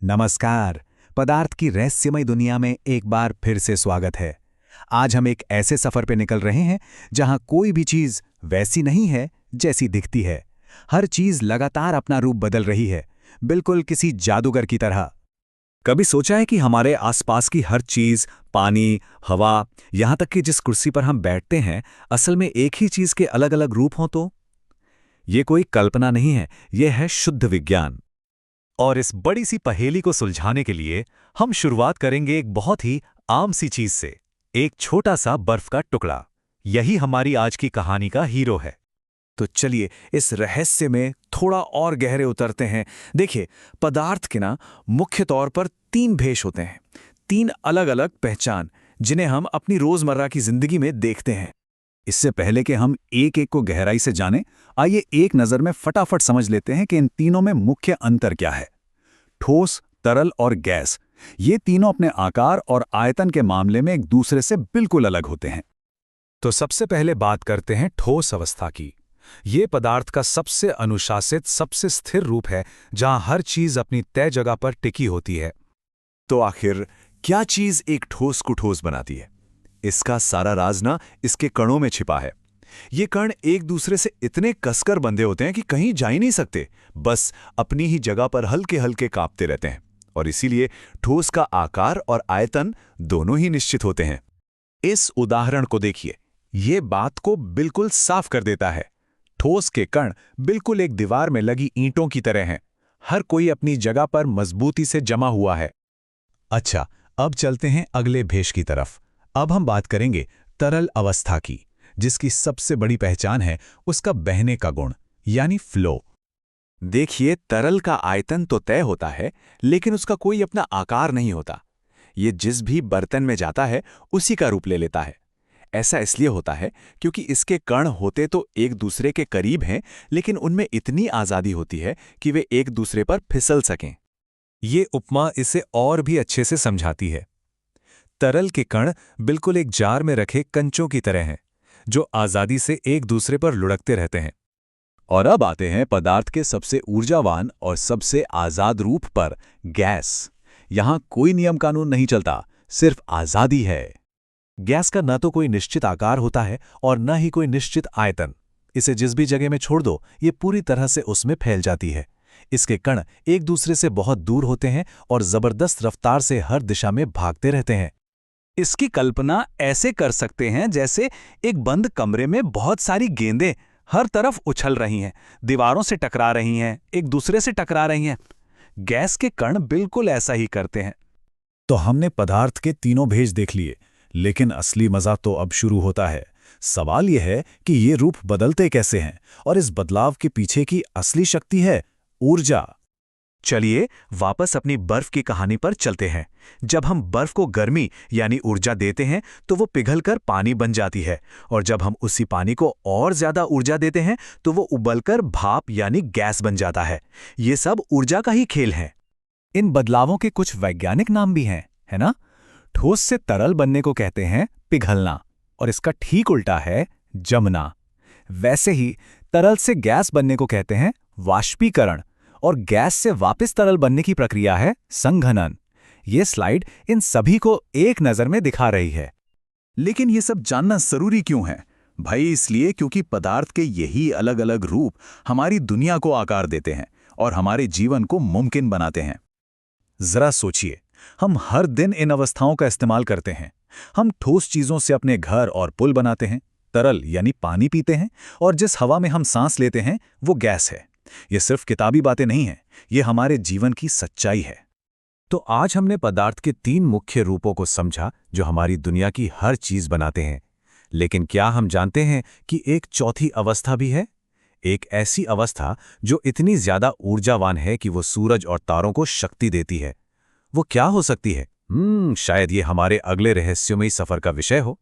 नमस्कार। पदार्थ की रहस्यमय दुनिया में एक बार फिर से स्वागत है। आज हम एक ऐसे सफर पे निकल रहे हैं जहां कोई भी चीज वैसी नहीं है जैसी दिखती है। हर चीज लगातार अपना रूप बदल रही है, बिल्कुल किसी जादूगर की तरह। कभी सोचा है कि हमारे आसपास की हर चीज, पानी, हवा, यहां तक कि जिस कुर्सी पर हम बैठते हैं, असल में एक ही चीज के अलग-अलग रूप हों तो? ये कोई कल्पना नहीं है, ये है शुद्ध विज्ञान। और इस बड़ी सी पहेली को सुलझाने के लिए हम शुरुआत करेंगे एक बहुत ही आम सी चीज से, एक छोटा सा बर्फ का टुकड़ा। यही हमारी आज की कहानी का हीरो है। तो चलिए इस रहस्य में थोड़ा और गहरे उतरते हैं। देखिए, पदार्थ के ना मुख्य तौर पर तीन भेष होते हैं, तीन अलग अलग पहचान, जिन्हें हम अपनी रोजमर्रा की जिंदगी में देखते हैं। इससे पहले कि हम एक एक को गहराई से जानें, आइए एक नज़र में फटाफट समझ लेते हैं कि इन तीनों में मुख्य अंतर क्या है। ठोस, तरल और गैस, ये तीनों अपने आकार और आयतन के मामले में एक दूसरे से बिल्कुल अलग होते हैं। तो सबसे पहले बात करते हैं ठोस अवस्था की। ये पदार्थ का सबसे अनुशासित, सबसे स्थिर रूप है, जहां हर चीज अपनी तय जगह पर टिकी होती है। तो आखिर क्या चीज एक ठोस को ठोस बनाती है? इसका सारा राज ना इसके कणों में छिपा है। ये कण एक दूसरे से इतने कसकर बंधे होते हैं कि कहीं जा ही नहीं सकते, बस अपनी ही जगह पर हल्के हल्के कांपते रहते हैं। और इसीलिए ठोस का आकार और आयतन दोनों ही निश्चित होते हैं। इस उदाहरण को देखिए, ये बात को बिल्कुल साफ कर देता है। ठोस के कण बिल्कुल एक दीवार में लगी ईंटों की तरह हैं, हर कोई अपनी जगह पर मजबूती से जमा हुआ है। अच्छा, अब चलते हैं अगले भेष की तरफ। अब हम बात करेंगे तरल अवस्था की, जिसकी सबसे बड़ी पहचान है उसका बहने का गुण, यानी फ्लो। देखिए, तरल का आयतन तो तय होता है, लेकिन उसका कोई अपना आकार नहीं होता। ये जिस भी बर्तन में जाता है उसी का रूप ले लेता है। ऐसा इसलिए होता है क्योंकि इसके कण होते तो एक दूसरे के करीब हैं, लेकिन उनमें इतनी आज़ादी होती है कि वे एक दूसरे पर फिसल सकें। ये उपमा इसे और भी अच्छे से समझाती है। तरल के कण बिल्कुल एक जार में रखे कंचों की तरह हैं, जो आज़ादी से एक दूसरे पर लुढ़कते रहते हैं। और अब आते हैं पदार्थ के सबसे ऊर्जावान और सबसे आज़ाद रूप पर, गैस। यहाँ कोई नियम कानून नहीं चलता, सिर्फ आज़ादी है। गैस का न तो कोई निश्चित आकार होता है और न ही कोई निश्चित आयतन। इसे जिस भी जगह में छोड़ दो, ये पूरी तरह से उसमें फैल जाती है। इसके कण एक दूसरे से बहुत दूर होते हैं और जबरदस्त रफ्तार से हर दिशा में भागते रहते हैं। इसकी कल्पना ऐसे कर सकते हैं जैसे एक बंद कमरे में बहुत सारी गेंदें हर तरफ उछल रही हैं, दीवारों से टकरा रही हैं, एक दूसरे से टकरा रही हैं। गैस के कण बिल्कुल ऐसा ही करते हैं। तो हमने पदार्थ के तीनों भेष देख लिए, लेकिन असली मजा तो अब शुरू होता है। सवाल यह है कि ये रूप बदलते कैसे हैं, और इस बदलाव के पीछे की असली शक्ति है ऊर्जा। चलिए वापस अपनी बर्फ की कहानी पर चलते हैं। जब हम बर्फ को गर्मी यानी ऊर्जा देते हैं तो वो पिघलकर पानी बन जाती है, और जब हम उसी पानी को और ज्यादा ऊर्जा देते हैं तो वो उबलकर भाप यानी गैस बन जाता है। ये सब ऊर्जा का ही खेल है। इन बदलावों के कुछ वैज्ञानिक नाम भी हैं, है ना? ठोस से तरल बनने को कहते हैं पिघलना, और इसका ठीक उल्टा है जमना। वैसे ही तरल से गैस बनने को कहते हैं वाष्पीकरण, और गैस से वापस तरल बनने की प्रक्रिया है संघनन। ये स्लाइड इन सभी को एक नज़र में दिखा रही है। लेकिन ये सब जानना जरूरी क्यों है? भाई इसलिए क्योंकि पदार्थ के यही अलग अलग रूप हमारी दुनिया को आकार देते हैं और हमारे जीवन को मुमकिन बनाते हैं। जरा सोचिए, हम हर दिन इन अवस्थाओं का इस्तेमाल करते हैं। हम ठोस चीजों से अपने घर और पुल बनाते हैं, तरल यानी पानी पीते हैं, और जिस हवा में हम सांस लेते हैं वो गैस है। ये सिर्फ किताबी बातें नहीं हैं, ये हमारे जीवन की सच्चाई है। तो आज हमने पदार्थ के तीन मुख्य रूपों को समझा जो हमारी दुनिया की हर चीज बनाते हैं। लेकिन क्या हम जानते हैं कि एक चौथी अवस्था भी है? एक ऐसी अवस्था जो इतनी ज्यादा ऊर्जावान है कि वो सूरज और तारों को शक्ति देती है। वो क्या हो सकती है? शायद ये हमारे अगले रहस्यमयी सफर का विषय हो।